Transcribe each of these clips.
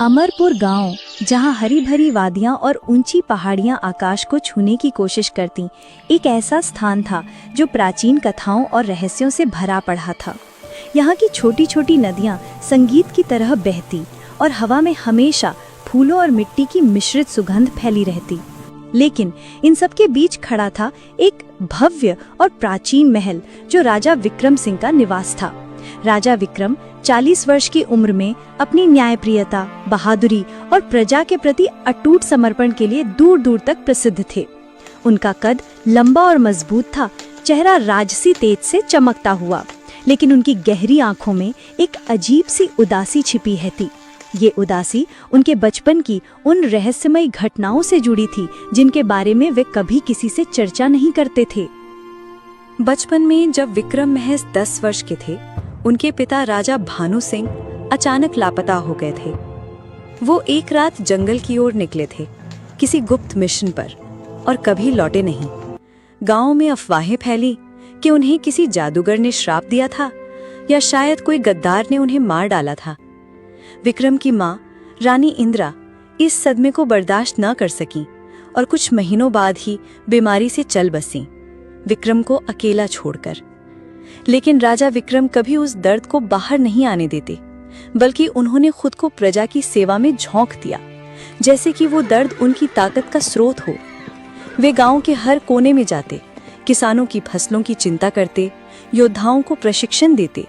अमरपुर गांव, जहां हरी भरी वादियां और ऊंची पहाड़ियां आकाश को छूने की कोशिश करती, एक ऐसा स्थान था जो प्राचीन कथाओं और रहस्यों से भरा पड़ा था। यहाँ की छोटी छोटी नदियां संगीत की तरह बहती और हवा में हमेशा फूलों और मिट्टी की मिश्रित सुगंध फैली रहती। लेकिन इन सब के बीच खड़ा था एक भव्य और प्राचीन महल जो राजा विक्रम सिंह का निवास था। राजा विक्रम 40 वर्ष की उम्र में अपनी न्यायप्रियता, बहादुरी और प्रजा के प्रति अटूट समर्पण के लिए दूर दूर तक प्रसिद्ध थे। उनका कद लंबा और मजबूत था, चेहरा राजसी तेज से चमकता हुआ, लेकिन उनकी गहरी आंखों में एक अजीब सी उदासी छिपी रहती। ये उदासी उनके बचपन की उन रहस्यमयी घटनाओं से जुड़ी थी जिनके बारे में वे कभी किसी से चर्चा नहीं करते थे। बचपन में जब विक्रम महज 10 वर्ष के थे, उनके पिता राजा भानु सिंह अचानक लापता हो गए थे। वो एक रात जंगल की ओर निकले थे, किसी गुप्त मिशन पर, और कभी लौटे नहीं। गांव में अफवाहें फैली कि उन्हें किसी जादूगर ने श्राप दिया था या शायद कोई गद्दार ने उन्हें मार डाला था। विक्रम की माँ रानी इंदिरा इस सदमे को बर्दाश्त न कर सकी और कुछ महीनों बाद ही बीमारी से चल बसीं, विक्रम को अकेला छोड़कर। लेकिन राजा विक्रम कभी उस दर्द को बाहर नहीं आने देते, बल्कि उन्होंने खुद को प्रजा की सेवा में झोंक दिया, जैसे कि वो दर्द उनकी ताकत का स्रोत हो। वे गांव के हर कोने में जाते, किसानों की फसलों की चिंता करते, योद्धाओं को प्रशिक्षण देते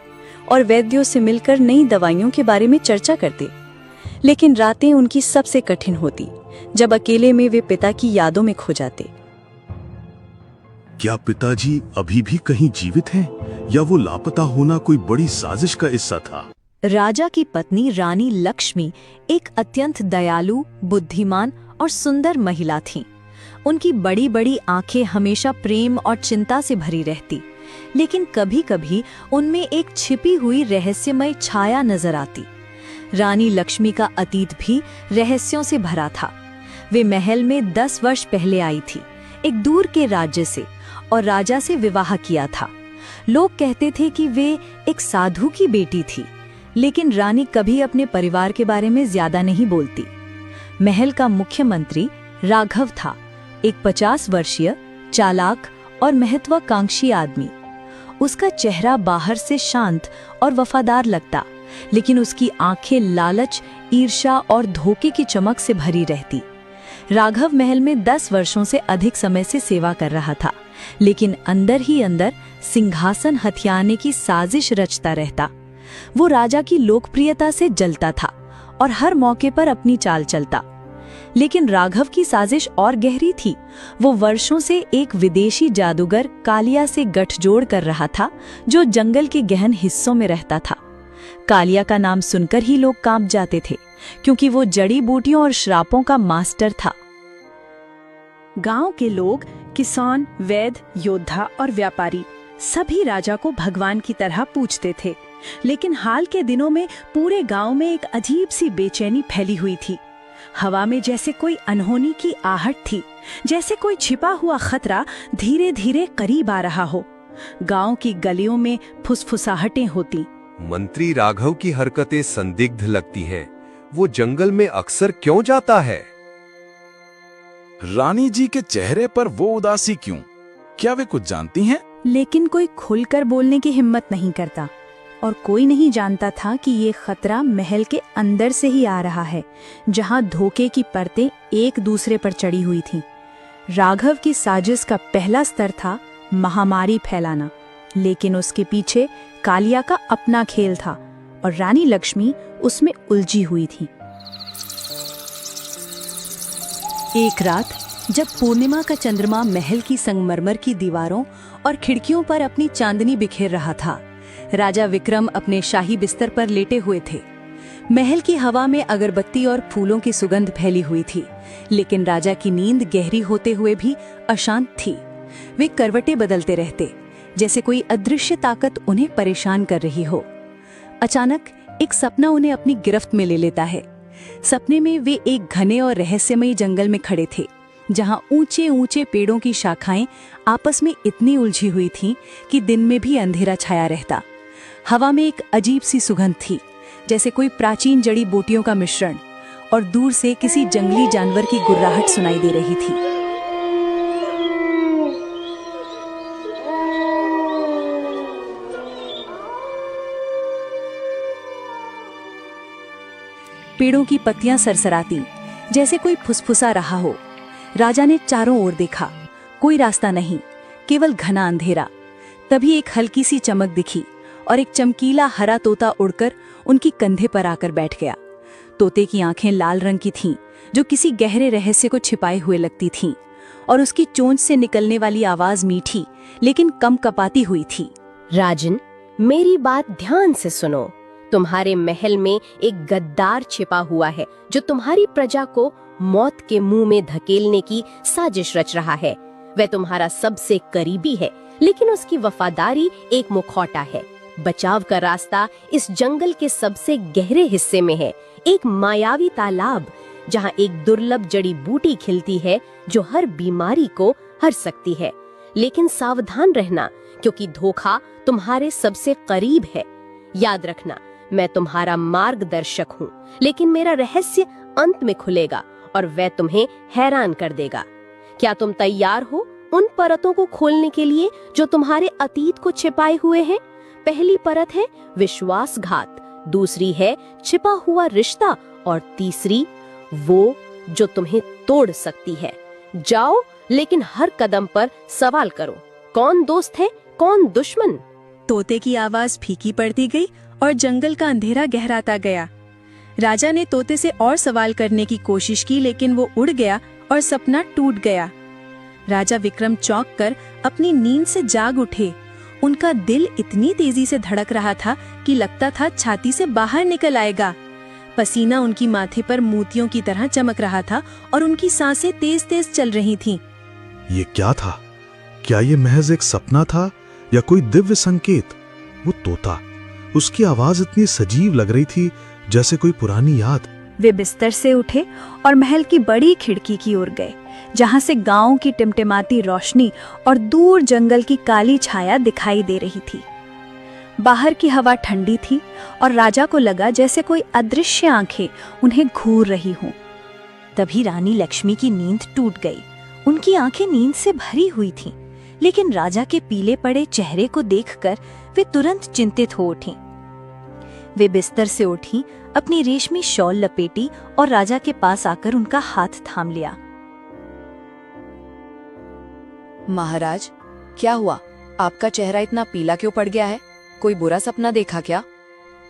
और वैद्यों से मिलकर नई दवाइयों के बारे में चर्चा करते। लेकिन रातें उनकी सबसे कठिन होती, जब अकेले में वे पिता की यादों में खो जाते। क्या पिताजी अभी भी कहीं जीवित हैं, या वो लापता होना कोई बड़ी साजिश का हिस्सा था? राजा की पत्नी रानी लक्ष्मी एक अत्यंत दयालु, बुद्धिमान और सुंदर महिला थीं। उनकी बड़ी बड़ी आंखें हमेशा प्रेम और चिंता से भरी रहती, लेकिन कभी कभी उनमें एक छिपी हुई रहस्यमय छाया नजर आती। रानी लक्ष्मी का अतीत भी रहस्यों से भरा था। वे महल में 10 वर्ष पहले आई थी, एक दूर के राज्य से, और राजा से विवाह किया था। लोग कहते थे कि वे एक साधु की बेटी थी, लेकिन रानी कभी अपने परिवार के बारे में ज्यादा नहीं बोलती। महल का मुख्य मंत्री राघव था, एक 50 वर्षीय चालाक और महत्वाकांक्षी आदमी। उसका चेहरा बाहर से शांत और वफादार लगता, लेकिन उसकी आंखें लालच, ईर्ष्या और धोखे की चमक से भरी रहती। राघव महल में 10 वर्षों से अधिक समय से सेवा कर रहा था, लेकिन अंदर ही अंदर सिंहासन हथियाने की साजिश रचता रहता। वो राजा की लोकप्रियता से जलता था और हर मौके पर अपनी चाल चलता। लेकिन राघव की साजिश और गहरी थी। वो वर्षों से एक विदेशी जादूगर कालिया से गठजोड़ कर रहा था, जो जंगल के गहन हिस्सों में रहता था। कालिया का नाम सुनकर ही लोग कांप जाते थे, क्योंकि वो जड़ी बूटियों और श्रापों का मास्टर था। गांव के लोग, किसान, वैद्य, योद्धा और व्यापारी सभी राजा को भगवान की तरह पूजते थे। लेकिन हाल के दिनों में पूरे गांव में एक अजीब सी बेचैनी फैली हुई थी। हवा में जैसे कोई अनहोनी की आहट थी, जैसे कोई छिपा हुआ खतरा धीरे धीरे करीब आ रहा हो। गांव की गलियों में फुसफुसाहटें होती। मंत्री राघव की हरकतें संदिग्ध लगती हैं। वो जंगल में अक्सर क्यों जाता है? रानी जी के चेहरे पर वो उदासी क्यों? क्या वे कुछ जानती हैं? लेकिन कोई खुलकर बोलने की हिम्मत नहीं करता, और कोई नहीं जानता था कि ये खतरा महल के अंदर से ही आ रहा है, जहां धोखे की परतें एक दूसरे पर चढ़ी हुई थीं। राघव की साजिश का पहला स्तर था महामारी फैलाना, लेकिन उसके पीछे कालिया का अपना खेल था, और रानी लक्ष्मी उसमें उलझी हुई थी। एक रात जब पूर्णिमा का चंद्रमा महल की संगमरमर की दीवारों और खिड़कियों पर अपनी चांदनी बिखेर रहा था, राजा विक्रम अपने शाही बिस्तर पर लेटे हुए थे। महल की हवा में अगरबत्ती और फूलों की सुगंध फैली हुई थी, लेकिन राजा की नींद गहरी होते हुए भी अशांत थी। वे करवटें बदलते रहते, जैसे कोई अदृश्य ताकत उन्हें परेशान कर रही हो। अचानक एक सपना उन्हें अपनी गिरफ्त में ले लेता है। सपने में वे एक घने और रहस्यमयी जंगल में खड़े थे, जहां ऊंचे ऊंचे पेड़ों की शाखाएं आपस में इतनी उलझी हुई थीं कि दिन में भी अंधेरा छाया रहता। हवा में एक अजीब सी सुगंध थी, जैसे कोई प्राचीन जड़ी बूटियों का मिश्रण। और दूर से किसी जंगली जानवर की गुर्राहट सुनाई दे रही थी। पेड़ों की पत्तियां सरसराती, जैसे कोई फुसफुसा रहा हो। राजा ने चारों ओर देखा, कोई रास्ता नहीं, केवल घना अंधेरा। तभी एक हल्की सी चमक दिखी और एक चमकीला हरा तोता उड़कर उनकी कंधे पर आकर बैठ गया। तोते की आंखें लाल रंग की थीं, जो किसी गहरे रहस्य को छिपाए हुए लगती थीं, और उसकी चोंच से निकलने वाली आवाज मीठी लेकिन कम कपाती हुई थी। राजन, मेरी बात ध्यान से सुनो। तुम्हारे महल में एक गद्दार छिपा हुआ है जो तुम्हारी प्रजा को मौत के मुंह में धकेलने की साजिश रच रहा है। वह तुम्हारा सबसे करीबी है, लेकिन उसकी वफादारी एक मुखौटा है। बचाव का रास्ता इस जंगल के सबसे गहरे हिस्से में है, एक मायावी तालाब जहां एक दुर्लभ जड़ी बूटी खिलती है जो हर बीमारी को हर सकती है। लेकिन सावधान रहना, क्योंकि धोखा तुम्हारे सबसे करीब है। याद रखना, मैं तुम्हारा मार्गदर्शक हूँ, लेकिन मेरा रहस्य अंत में खुलेगा और वह तुम्हें हैरान कर देगा। क्या तुम तैयार हो उन परतों को खोलने के लिए जो तुम्हारे अतीत को छिपाए हुए हैं? पहली परत है विश्वासघात, दूसरी है छिपा हुआ रिश्ता, और तीसरी वो जो तुम्हें तोड़ सकती है। जाओ, लेकिन हर कदम पर सवाल करो, कौन दोस्त है, कौन दुश्मन। तोते की आवाज फीकी पड़ती गई और जंगल का अंधेरा गहराता गया। राजा ने तोते से और सवाल करने की कोशिश की, लेकिन वो उड़ गया और सपना टूट गया। राजा विक्रम चौंक कर अपनी नींद से जाग उठे। उनका दिल इतनी तेजी से धड़क रहा था कि लगता था छाती से बाहर निकल आएगा। पसीना उनकी माथे पर मोतियों की तरह चमक रहा था और उनकी सांसें तेज तेज चल रही थीं। ये क्या था? क्या ये महज एक सपना था या कोई दिव्य संकेत? वो तोता, उसकी आवाज इतनी सजीव लग रही थी जैसे कोई पुरानी याद। वे बिस्तर से उठे और महल की बड़ी खिड़की की ओर गए, जहां से गांव की टिमटिमाती रोशनी और दूर जंगल की काली छाया दिखाई दे रही थी। बाहर की हवा ठंडी थी और राजा को लगा जैसे कोई अदृश्य आंखें उन्हें घूर रही हों। तभी रानी लक्ष्मी की नींद टूट गई। उनकी आंखें नींद से भरी हुई थीं, लेकिन राजा के पीले पड़े चेहरे को देखकर वे तुरंत चिंतित हो उठीं। वे बिस्तर से उठी, अपनी रेशमी शॉल लपेटी और राजा के पास आकर उनका हाथ थाम लिया। महाराज, क्या हुआ? आपका चेहरा इतना पीला क्यों पड़ गया है? कोई बुरा सपना देखा क्या?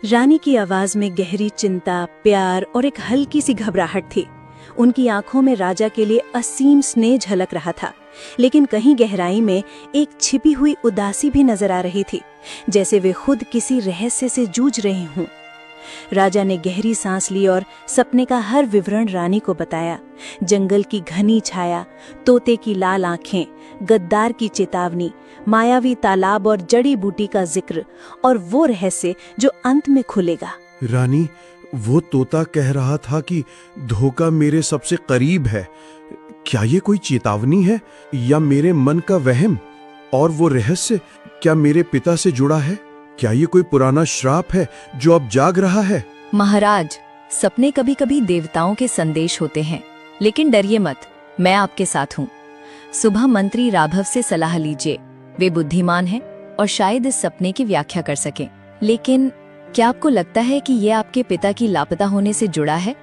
रानी की आवाज में गहरी चिंता, प्यार और एक हल्की सी घबराहट थी। उनकी आंखों में राजा के लिए असीम स्नेह झलक रहा था, लेकिन कहीं गहराई में एक छिपी हुई उदासी भी नजर आ रही थी, जैसे वे खुद किसी रहस्य से जूझ रहे हों। राजा ने गहरी सांस ली और सपने का हर विवरण रानी को बताया। जंगल की घनी छाया, तोते की लाल आंखें, गद्दार की चेतावनी, मायावी तालाब और जड़ी बूटी का जिक्र, और वो रहस्य जो अंत में खुलेगा। रानी, वो तोता कह रहा था कि धोखा मेरे सबसे करीब है। क्या ये कोई चेतावनी है या मेरे मन का वहम? और वो रहस्य क्या मेरे पिता से जुड़ा है? क्या ये कोई पुराना श्राप है जो अब जाग रहा है? महाराज, सपने कभी कभी देवताओं के संदेश होते हैं, लेकिन डरिए मत, मैं आपके साथ हूँ। सुबह मंत्री राघव से सलाह लीजिए, वे बुद्धिमान हैं और शायद इस सपने की व्याख्या कर सकें। लेकिन क्या आपको लगता है कि ये आपके पिता की लापता होने से जुड़ा है?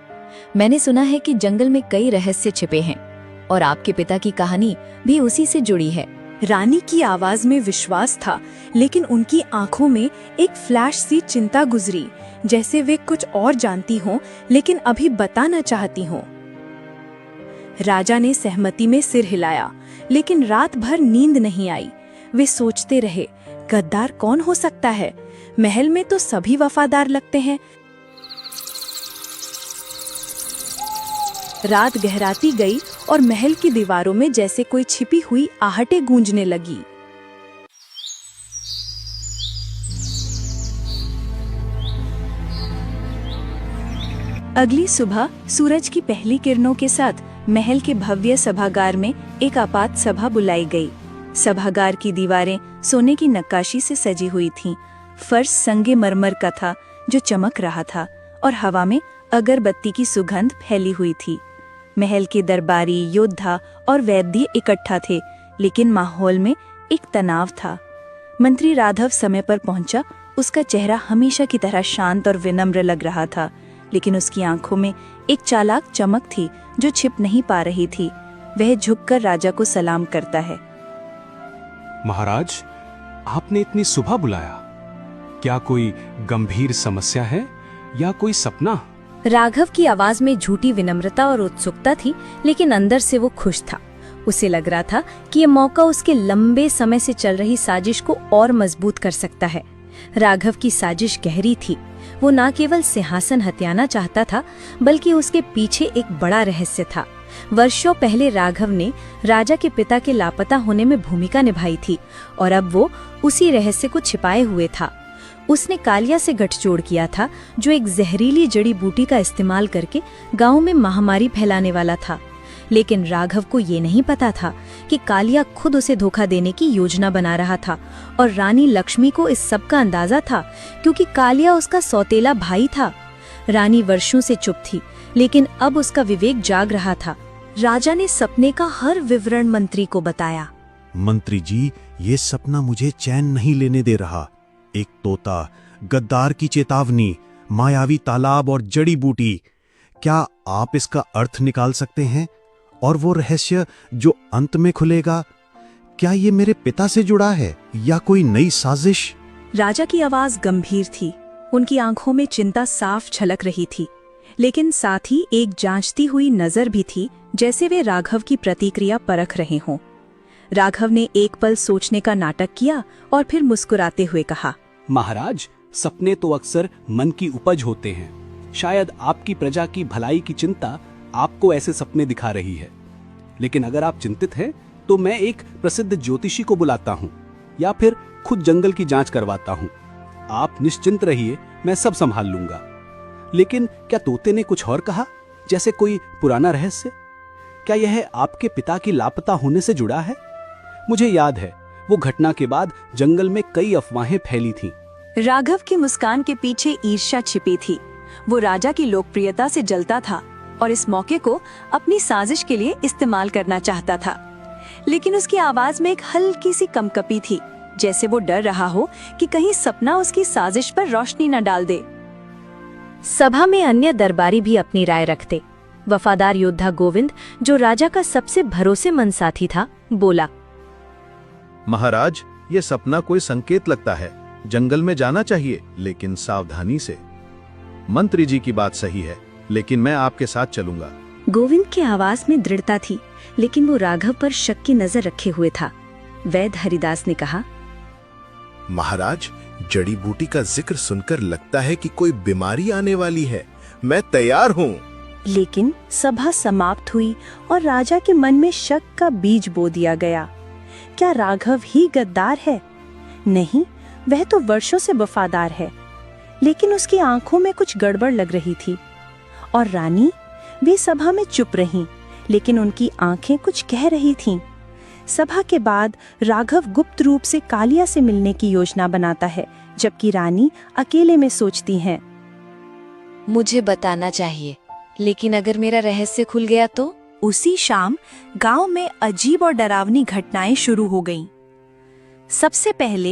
मैंने सुना है कि जंगल में कई रहस्य छिपे हैं और आपके पिता की कहानी भी उसी से जुड़ी है। रानी की आवाज में विश्वास था, लेकिन उनकी आंखों में एक फ्लैश सी चिंता गुजरी, जैसे वे कुछ और जानती हों लेकिन अभी बताना चाहती हों। राजा ने सहमति में सिर हिलाया, लेकिन रात भर नींद नहीं आई। वे सोचते रहे, गद्दार कौन हो सकता है? महल में तो सभी वफादार लगते हैं। रात गहराती गई और महल की दीवारों में जैसे कोई छिपी हुई आहटें गूंजने लगी। अगली सुबह सूरज की पहली किरणों के साथ महल के भव्य सभागार में एक आपात सभा बुलाई गई। सभागार की दीवारें सोने की नक्काशी से सजी हुई थीं। फर्श संगे मरमर का था जो चमक रहा था और हवा में अगरबत्ती की सुगंध फैली हुई थी। महल के दरबारी, योद्धा और वैद्य इकट्ठा थे, लेकिन माहौल में एक तनाव था। मंत्री राघव समय पर पहुंचा। उसका चेहरा हमेशा की तरह शांत और विनम्र लग रहा था, लेकिन उसकी आंखों में एक चालाक चमक थी जो छिप नहीं पा रही थी। वह झुककर राजा को सलाम करता है। महाराज, आपने इतनी सुबह बुलाया, क्या कोई गंभीर समस्या है या कोई सपना? राघव की आवाज में झूठी विनम्रता और उत्सुकता थी, लेकिन अंदर से वो खुश था। उसे लग रहा था कि ये मौका उसके लंबे समय से चल रही साजिश को और मजबूत कर सकता है। राघव की साजिश गहरी थी। वो न केवल सिंहासन हथियाना चाहता था, बल्कि उसके पीछे एक बड़ा रहस्य था। वर्षों पहले राघव ने राजा के पिता के लापता होने में भूमिका निभाई थी, और अब वो उसी रहस्य को छिपाए हुए था। उसने कालिया से गठजोड़ किया था, जो एक जहरीली जड़ी बूटी का इस्तेमाल करके गांव में महामारी फैलाने वाला था। लेकिन राघव को ये नहीं पता था कि कालिया खुद उसे धोखा देने की योजना बना रहा था, और रानी लक्ष्मी को इस सब का अंदाजा था, क्योंकि कालिया उसका सौतेला भाई था। रानी वर्षों से चुप थी, लेकिन अब उसका विवेक जाग रहा था। राजा ने सपने का हर विवरण मंत्री को बताया। मंत्री जी, ये सपना मुझे चैन नहीं लेने दे रहा। एक तोता, गद्दार की चेतावनी, मायावी तालाब और जड़ी बूटी। क्या आप इसका अर्थ निकाल सकते हैं? और वो रहस्य जो अंत में खुलेगा, क्या ये मेरे पिता से जुड़ा है या कोई नई साजिश? राजा की आवाज गंभीर थी। उनकी आंखों में चिंता साफ झलक रही थी, लेकिन साथ ही एक जांचती हुई नजर भी थी, जैसे वे राघव की प्रतिक्रिया परख रहे हों। राघव ने एक पल सोचने का नाटक किया और फिर मुस्कुराते हुए कहा, महाराज, सपने तो अक्सर मन की उपज होते हैं। शायद आपकी प्रजा की भलाई की चिंता आपको ऐसे सपने दिखा रही है। लेकिन अगर आप चिंतित हैं, तो मैं एक प्रसिद्ध ज्योतिषी को बुलाता हूँ, या फिर खुद जंगल की जांच करवाता हूँ। आप निश्चिंत रहिए, मैं सब संभाल लूंगा। लेकिन क्या तोते ने कुछ और कहा, जैसे कोई पुराना रहस्य? क्या यह आपके पिता की लापता होने से जुड़ा है? मुझे याद है, वो घटना के बाद जंगल में कई अफवाहें फैली थीं। राघव की मुस्कान के पीछे ईर्ष्या छिपी थी। वो राजा की लोकप्रियता से जलता था और इस मौके को अपनी साजिश के लिए इस्तेमाल करना चाहता था। लेकिन उसकी आवाज में एक हल्की सी कंपकपी थी, जैसे वो डर रहा हो कि कहीं सपना उसकी साजिश पर रोशनी न डाल दे। सभा में अन्य दरबारी भी अपनी राय रखते। वफादार योद्धा गोविंद, जो राजा का सबसे भरोसेमंद साथी था, बोला, महाराज, ये सपना कोई संकेत लगता है। जंगल में जाना चाहिए, लेकिन सावधानी से। मंत्री जी की बात सही है, लेकिन मैं आपके साथ चलूंगा। गोविंद की आवाज में दृढ़ता थी, लेकिन वो राघव पर शक की नजर रखे हुए था। वैद्य हरिदास ने कहा, महाराज, जड़ी बूटी का जिक्र सुनकर लगता है कि कोई बीमारी आने वाली है। मैं तैयार हूँ। लेकिन सभा समाप्त हुई और राजा के मन में शक का बीज बो दिया गया। क्या राघव ही गद्दार है? नहीं, वह तो वर्षों से वफादार है, लेकिन उसकी आंखों में कुछ गड़बड़ लग रही थी। और रानी, वे सभा में चुप रहीं, लेकिन उनकी आंखें कुछ कह रही थीं। सभा के बाद राघव गुप्त रूप से कालिया से मिलने की योजना बनाता है, जबकि रानी अकेले में सोचती हैं, मुझे बताना चाहिए, लेकिन अगर मेरा रहस्य खुल गया तो? उसी शाम गांव में अजीब और डरावनी घटनाएं शुरू हो गईं। सबसे पहले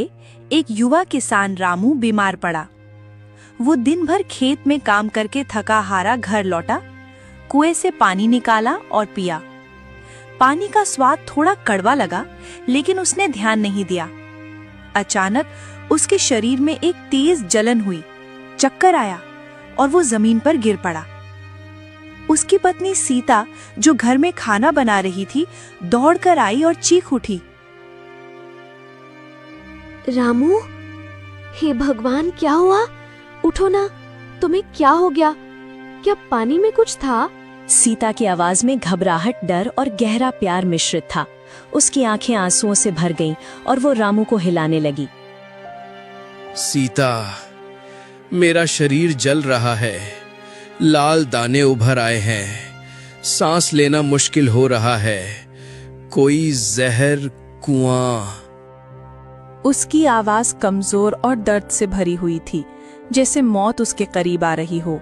एक युवा किसान रामू बीमार पड़ा। वो दिन भर खेत में काम करके थका हारा घर लौटा, कुएं से पानी निकाला और पिया। पानी का स्वाद थोड़ा कड़वा लगा, लेकिन उसने ध्यान नहीं दिया। अचानक उसके शरीर में एक तेज जलन हुई, चक्कर आया और वो जमीन पर गिर पड़ा। उसकी पत्नी सीता, जो घर में खाना बना रही थी, दौड़कर आई और चीख उठी, रामू, हे भगवान, क्या हुआ? उठो ना, तुम्हें क्या हो गया? क्या पानी में कुछ था? सीता की आवाज में घबराहट, डर और गहरा प्यार मिश्रित था। उसकी आंखें आंसुओं से भर गईं और वो रामू को हिलाने लगी। सीता, मेरा शरीर जल रहा है, लाल दाने उभर आए हैं, सांस लेना मुश्किल हो रहा है, कोई जहर, कुआं। उसकी आवाज कमजोर और दर्द से भरी हुई थी, जैसे मौत उसके करीब आ रही हो।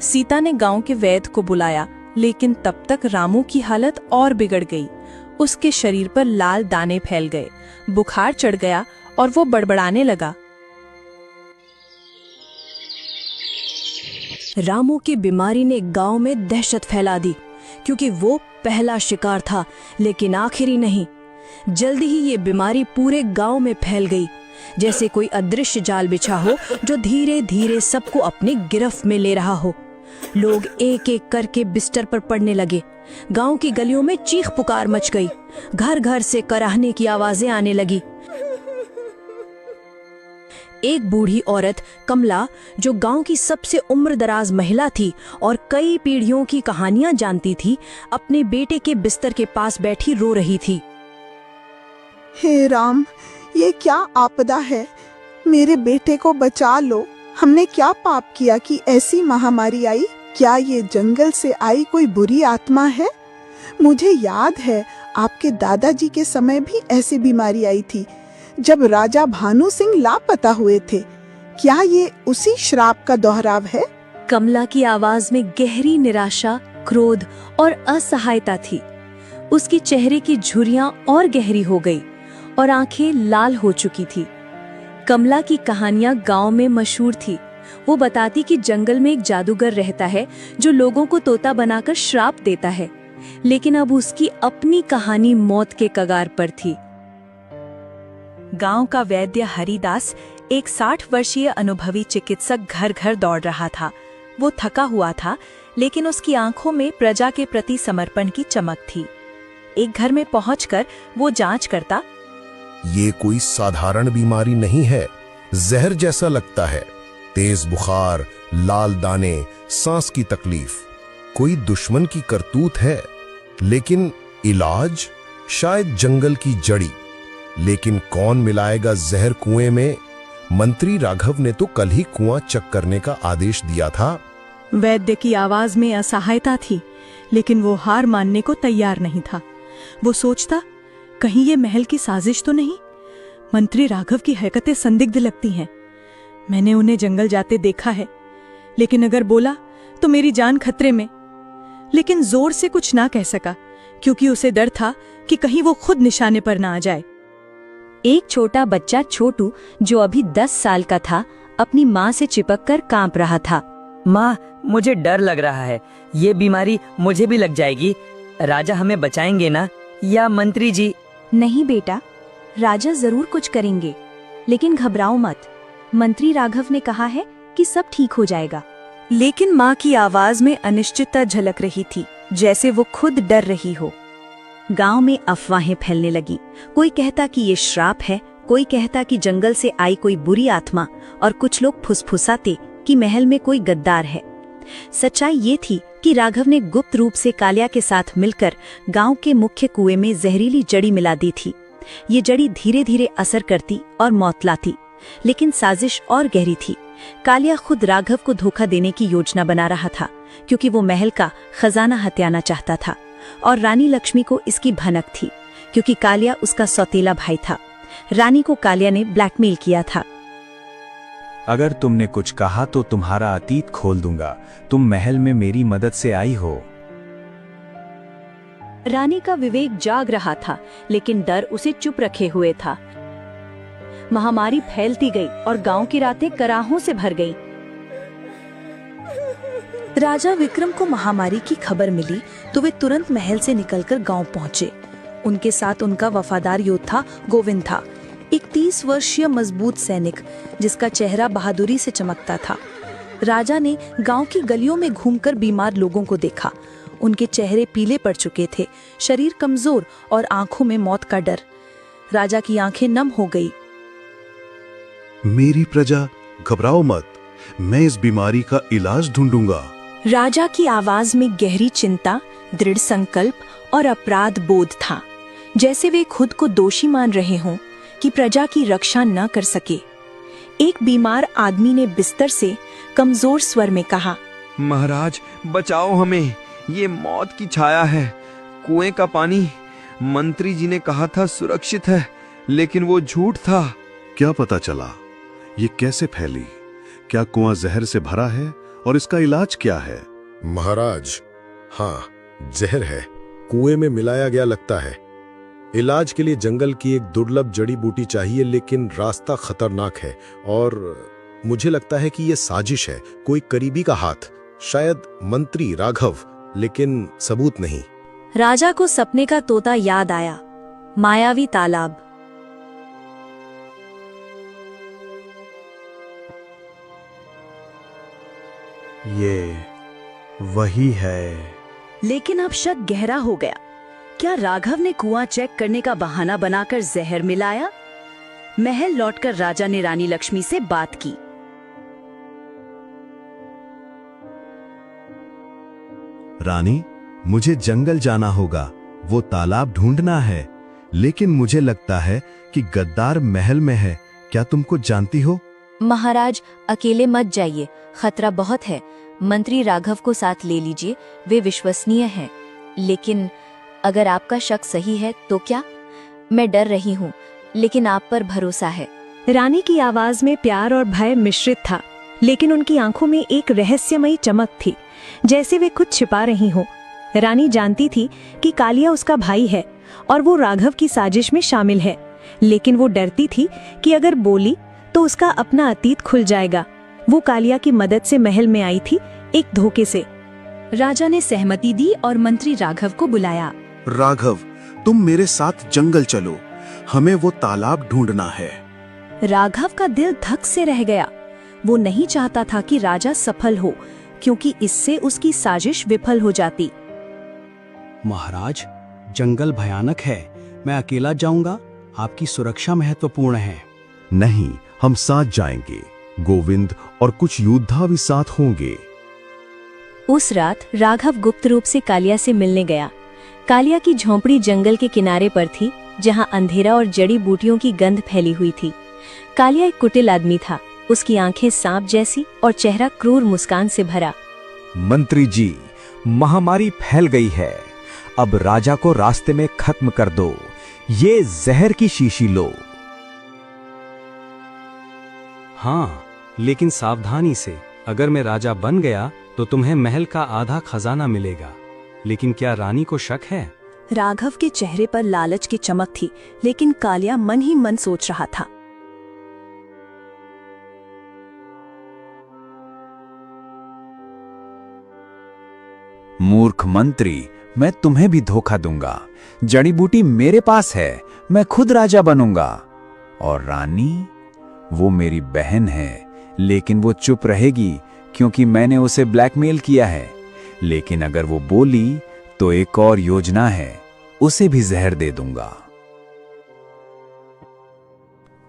सीता ने गांव के वैद्य को बुलाया, लेकिन तब तक रामू की हालत और बिगड़ गई। उसके शरीर पर लाल दाने फैल गए, बुखार चढ़ गया और वो बड़बड़ाने लगा। रामू की बीमारी ने गांव में दहशत फैला दी, क्योंकि वो पहला शिकार था, लेकिन आखिरी नहीं। जल्दी ही ये बीमारी पूरे गांव में फैल गई, जैसे कोई अदृश्य जाल बिछा हो जो धीरे धीरे सबको अपने गिरफ्त में ले रहा हो। लोग एक एक करके बिस्तर पर पड़ने लगे। गांव की गलियों में चीख पुकार मच गई। घर घर से कराहने की आवाजें आने लगी। एक बूढ़ी औरत कमला, जो गांव की सबसे उम्रदराज महिला थी और कई पीढ़ियों की कहानियां जानती थी, अपने बेटे के बिस्तर के पास बैठी रो रही थी। हे राम, ये क्या आपदा है? मेरे बेटे को बचा लो। हमने क्या पाप किया कि ऐसी महामारी आई? क्या ये जंगल से आई कोई बुरी आत्मा है? मुझे याद है आपके दादाजी के समय भी ऐसी बीमारी आई थी, जब राजा भानु सिंह लापता हुए थे। क्या ये उसी श्राप का दोहराव है? कमला की आवाज में गहरी निराशा, क्रोध और असहायता थी। उसकी चेहरे की झुर्रियां और गहरी हो गई और आंखें लाल हो चुकी थी। कमला की कहानियां गांव में मशहूर थी। वो बताती कि जंगल में एक जादूगर रहता है जो लोगों को तोता बनाकर श्राप देता है, लेकिन अब उसकी अपनी कहानी मौत के कगार पर थी। गांव का वैद्य हरिदास, एक 60 वर्षीय अनुभवी चिकित्सक, घर घर दौड़ रहा था। वो थका हुआ था, लेकिन उसकी आंखों में प्रजा के प्रति समर्पण की चमक थी। एक घर में पहुंचकर वो जांच करता। ये कोई साधारण बीमारी नहीं है, जहर जैसा लगता है। तेज बुखार, लाल दाने, सांस की तकलीफ। कोई दुश्मन की करतूत है, लेकिन इलाज शायद जंगल की जड़ी। लेकिन कौन मिलाएगा जहर कुएं में? मंत्री राघव ने तो कल ही कुआं चेक करने का आदेश दिया था। वैद्य की आवाज में असहायता थी, लेकिन वो हार मानने को तैयार नहीं था। वो सोचता, कहीं ये महल की साजिश तो नहीं? मंत्री राघव की हरकतें संदिग्ध लगती हैं। मैंने उन्हें जंगल जाते देखा है, लेकिन अगर बोला तो मेरी जान खतरे में। लेकिन जोर से कुछ ना कह सका, क्योंकि उसे डर था कि कहीं वो खुद निशाने पर ना आ जाए। एक छोटा बच्चा छोटू, जो अभी 10 साल का था, अपनी माँ से चिपककर कांप रहा था। माँ, मुझे डर लग रहा है। ये बीमारी मुझे भी लग जाएगी। राजा हमें बचाएंगे ना, या मंत्री जी? नहीं बेटा, राजा जरूर कुछ करेंगे, लेकिन घबराओ मत। मंत्री राघव ने कहा है कि सब ठीक हो जाएगा। लेकिन माँ की आवाज में अनिश्चितता झलक रही थी, जैसे वो खुद डर रही हो। गांव में अफवाहें फैलने लगी। कोई कहता कि ये श्राप है, कोई कहता कि जंगल से आई कोई बुरी आत्मा, और कुछ लोग फुसफुसाते कि महल में कोई गद्दार है। सच्चाई ये थी कि राघव ने गुप्त रूप से कालिया के साथ मिलकर गांव के मुख्य कुएं में जहरीली जड़ी मिला दी थी। ये जड़ी धीरे धीरे असर करती और मौत लाती, लेकिन साजिश और गहरी थी। कालिया खुद राघव को धोखा देने की योजना बना रहा था, क्योंकि वो महल का खजाना हथियाना चाहता था, और रानी लक्ष्मी को इसकी भनक थी, क्योंकि कालिया उसका सौतेला भाई था। रानी को कालिया ने ब्लैकमेल किया था। अगर तुमने कुछ कहा तो तुम्हारा अतीत खोल दूंगा। तुम महल में मेरी मदद से आई हो। रानी का विवेक जाग रहा था, लेकिन डर उसे चुप रखे हुए था। महामारी फैलती गई और गांव की रातें कराहों से भर गईं। राजा विक्रम को महामारी की खबर मिली तो वे तुरंत महल से निकलकर गांव पहुंचे। उनके साथ उनका वफादार योद्धा गोविंद था, एक 30 वर्षीय मजबूत सैनिक जिसका चेहरा बहादुरी से चमकता था। राजा ने गांव की गलियों में घूमकर बीमार लोगों को देखा। उनके चेहरे पीले पड़ चुके थे, शरीर कमजोर और आंखों में मौत का डर। राजा की आंखें नम हो गई। मेरी प्रजा, घबराओ मत, मैं इस बीमारी का इलाज ढूंढूंगा। राजा की आवाज में गहरी चिंता, दृढ़ संकल्प और अपराध बोध था, जैसे वे खुद को दोषी मान रहे हों कि प्रजा की रक्षा न कर सके। एक बीमार आदमी ने बिस्तर से कमजोर स्वर में कहा, महाराज बचाओ हमें, ये मौत की छाया है। कुएं का पानी मंत्री जी ने कहा था सुरक्षित है, लेकिन वो झूठ था। क्या पता चला? ये कैसे फैली? क्या कुआं जहर से भरा है और इसका इलाज क्या है? महाराज, हाँ, जहर है, कुएं में मिलाया गया लगता है। इलाज के लिए जंगल की एक दुर्लभ जड़ी बूटी चाहिए, लेकिन रास्ता खतरनाक है और मुझे लगता है कि यह साजिश है, कोई करीबी का हाथ, शायद मंत्री राघव, लेकिन सबूत नहीं। राजा को सपने का तोता याद आया, मायावी तालाब। ये वही है। लेकिन अब शक गहरा हो गया। क्या राघव ने कुआं चेक करने का बहाना बनाकर जहर मिलाया? महल लौटकर राजा ने रानी लक्ष्मी से बात की। रानी, मुझे जंगल जाना होगा, वो तालाब ढूंढना है, लेकिन मुझे लगता है कि गद्दार महल में है। क्या तुम कुछ जानती हो? महाराज, अकेले मत जाइए, खतरा बहुत है। मंत्री राघव को साथ ले लीजिए, वे विश्वसनीय हैं। लेकिन अगर आपका शक सही है तो क्या? मैं डर रही हूँ, लेकिन आप पर भरोसा है। रानी की आवाज में प्यार और भय मिश्रित था, लेकिन उनकी आंखों में एक रहस्यमयी चमक थी, जैसे वे कुछ छिपा रही हों। रानी जानती थी कि कालिया उसका भाई है और वो राघव की साजिश में शामिल है, लेकिन वो डरती थी कि अगर बोली तो उसका अपना अतीत खुल जाएगा। वो कालिया की मदद से महल में आई थी, एक धोखे से। राजा ने सहमति दी और मंत्री राघव को बुलाया। राघव, तुम मेरे साथ जंगल चलो, हमें वो तालाब ढूंढना है। राघव का दिल धक से रह गया। वो नहीं चाहता था कि राजा सफल हो, क्योंकि इससे उसकी साजिश विफल हो जाती। महाराज, जंगल भयानक है, मैं अकेला जाऊंगा, आपकी सुरक्षा महत्वपूर्ण है। नहीं, हम साथ जाएंगे। गोविंद और कुछ योद्धा भी साथ होंगे। उस रात राघव गुप्त रूप से कालिया से मिलने गया। कालिया की झोंपड़ी जंगल के किनारे पर थी, जहां अंधेरा और जड़ी बूटियों की गंध फैली हुई थी। कालिया एक कुटिल आदमी था, उसकी आंखें सांप जैसी और चेहरा क्रूर मुस्कान से भरा। मंत्री जी, महामारी फैल गई है, अब राजा को रास्ते में खत्म कर दो। ये जहर की शीशी लो। हाँ, लेकिन सावधानी से। अगर मैं राजा बन गया तो तुम्हें महल का आधा खजाना मिलेगा। लेकिन क्या रानी को शक है? राघव के चेहरे पर लालच की चमक थी, लेकिन कालिया मन ही मन सोच रहा था। मूर्ख मंत्री, मैं तुम्हें भी धोखा दूंगा। जड़ी बूटी मेरे पास है, मैं खुद राजा बनूंगा। और रानी, वो मेरी बहन है, लेकिन वो चुप रहेगी क्योंकि मैंने उसे ब्लैकमेल किया है। लेकिन अगर वो बोली तो एक और योजना है, उसे भी जहर दे दूंगा।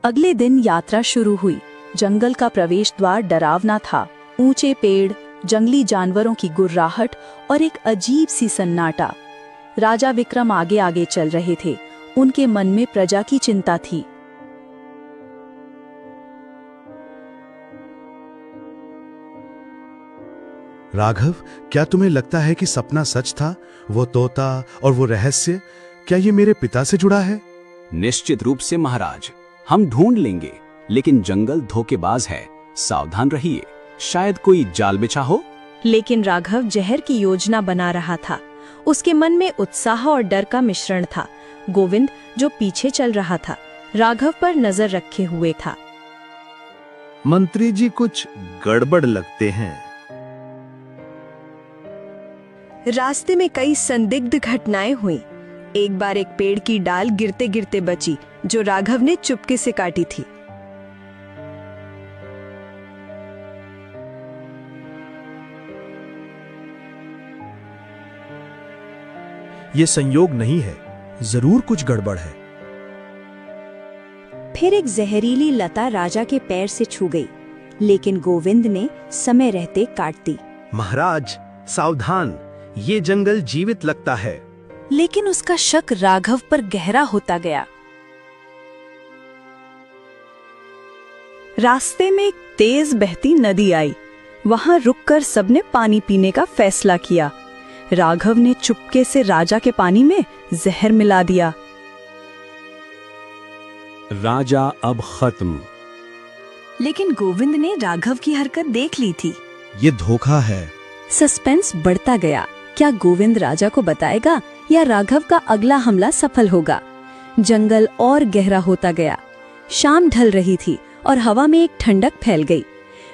अगले दिन यात्रा शुरू हुई। जंगल का प्रवेश द्वार डरावना था। ऊंचे पेड़, जंगली जानवरों की गुर्राहट और एक अजीब सी सन्नाटा। राजा विक्रम आगे आगे चल रहे थे। उनके मन में प्रजा की चिंता थी। राघव, क्या तुम्हें लगता है कि सपना सच था? वो तोता और वो रहस्य, क्या ये मेरे पिता से जुड़ा है? निश्चित रूप से महाराज, हम ढूंढ लेंगे, लेकिन जंगल धोखेबाज है, सावधान रहिए, शायद कोई जाल बिछा हो। लेकिन राघव जहर की योजना बना रहा था। उसके मन में उत्साह और डर का मिश्रण था। गोविंद, जो पीछे चल रहा था, राघव पर नजर रखे हुए था। मंत्री जी कुछ गड़बड़ लगते हैं। रास्ते में कई संदिग्ध घटनाएं हुई। एक बार एक पेड़ की डाल गिरते गिरते बची, जो राघव ने चुपके से काटी थी। ये संयोग नहीं है, जरूर कुछ गड़बड़ है। फिर एक जहरीली लता राजा के पैर से छू गई, लेकिन गोविंद ने समय रहते काट दी। महाराज, सावधान, ये जंगल जीवित लगता है। लेकिन उसका शक राघव पर गहरा होता गया। रास्ते में एक तेज बहती नदी आई। वहां रुककर सबने पानी पीने का फैसला किया। राघव ने चुपके से राजा के पानी में जहर मिला दिया। राजा अब खत्म। लेकिन गोविंद ने राघव की हरकत देख ली थी। ये धोखा है। सस्पेंस बढ़ता गया। क्या गोविंद राजा को बताएगा या राघव का अगला हमला सफल होगा? जंगल और गहरा होता गया। शाम ढल रही थी और हवा में एक ठंडक फैल गई।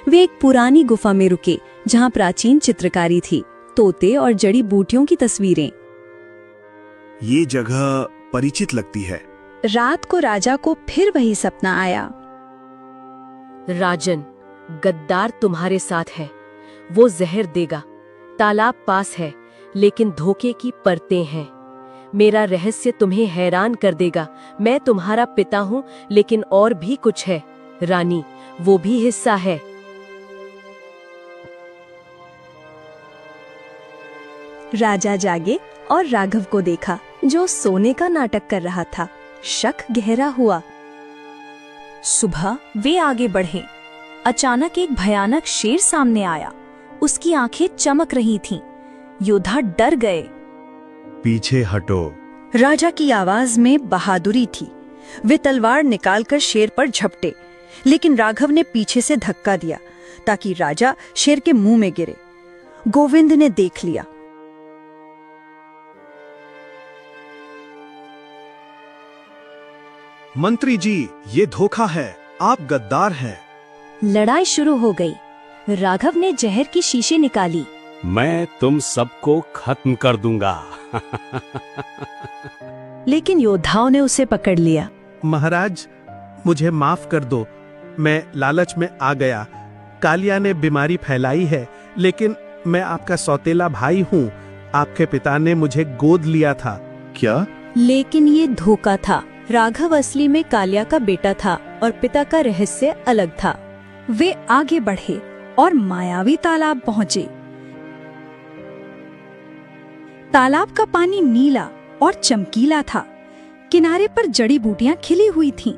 वे एक पुरानी गुफा में रुके जहां प्राचीन चित्रकारी थी, तोते और जड़ी बूटियों की तस्वीरें। ये जगह परिचित लगती है। रात को राजा को फिर वही सपना आया। राजन, गद्दार तुम्हारे साथ है। वो जहर देगा। तालाब पास है, लेकिन धोखे की परतें हैं। मेरा रहस्य तुम्हें हैरान कर देगा। मैं तुम्हारा पिता हूँ, लेकिन और भी कुछ है। रानी, वो भी हिस्सा है। राजा जागे और राघव को देखा, जो सोने का नाटक कर रहा था। शक गहरा हुआ। सुबह वे आगे बढ़े। अचानक एक भयानक शेर सामने आया। उसकी आंखें चमक रही थीं। योद्धा डर गए। पीछे हटो। राजा की आवाज में बहादुरी थी। वे तलवार निकालकर शेर पर झपटे, लेकिन राघव ने पीछे से धक्का दिया ताकि राजा शेर के मुंह में गिरे। गोविंद ने देख लिया। मंत्री जी, ये धोखा है। आप गद्दार हैं। लड़ाई शुरू हो गई। राघव ने जहर की शीशी निकाली। मैं तुम सबको खत्म कर दूंगा। लेकिन योद्धाओं ने उसे पकड़ लिया। महाराज, मुझे माफ कर दो। मैं लालच में आ गया। कालिया ने बीमारी फैलाई है, लेकिन मैं आपका सौतेला भाई हूँ। आपके पिता ने मुझे गोद लिया था। क्या? लेकिन ये धोखा था। राघव असली में कालिया का बेटा था और पिता का रहस्य अलग था। वे आगे बढ़े और मायावी तालाब पहुंचे। तालाब का पानी नीला और चमकीला था। किनारे पर जड़ी बूटियां खिली हुई थीं।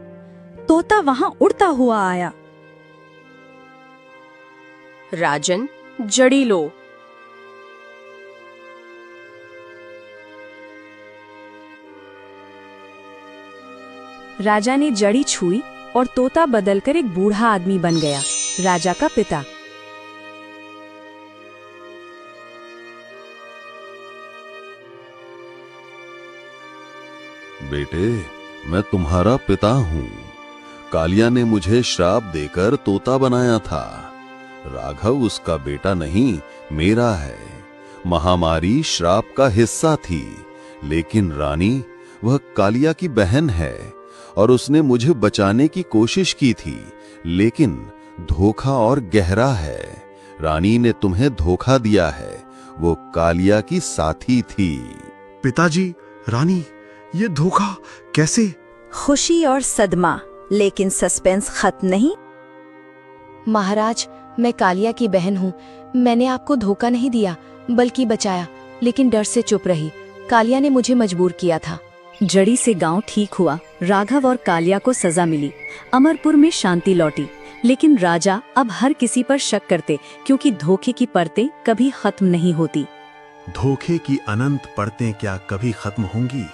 तोता वहां उड़ता हुआ आया। राजन, जड़ी लो। राजा ने जड़ी छुई और तोता बदलकर एक बूढ़ा आदमी बन गया, राजा का पिता। बेटे, मैं तुम्हारा पिता हूँ। कालिया ने मुझे श्राप देकर तोता बनाया था। राघव उसका बेटा नहीं, मेरा है। महामारी श्राप का हिस्सा थी, लेकिन रानी वह कालिया की बहन है और उसने मुझे बचाने की कोशिश की थी, लेकिन धोखा और गहरा है। रानी ने तुम्हें धोखा दिया है। वो कालिया की साथी थी। पिताजी, रानी, ये धोखा कैसे? खुशी और सदमा, लेकिन सस्पेंस खत्म नहीं। महाराज, मैं कालिया की बहन हूँ। मैंने आपको धोखा नहीं दिया, बल्कि बचाया, लेकिन डर से चुप रही। कालिया ने मुझे मजबूर किया था। जड़ी से गांव ठीक हुआ। राघव और कालिया को सजा मिली। अमरपुर में शांति लौटी। लेकिन राजा अब हर किसी पर शक करते, क्योंकि धोखे की परतें कभी खत्म नहीं होती। धोखे की अनंत परतें क्या कभी खत्म होंगी?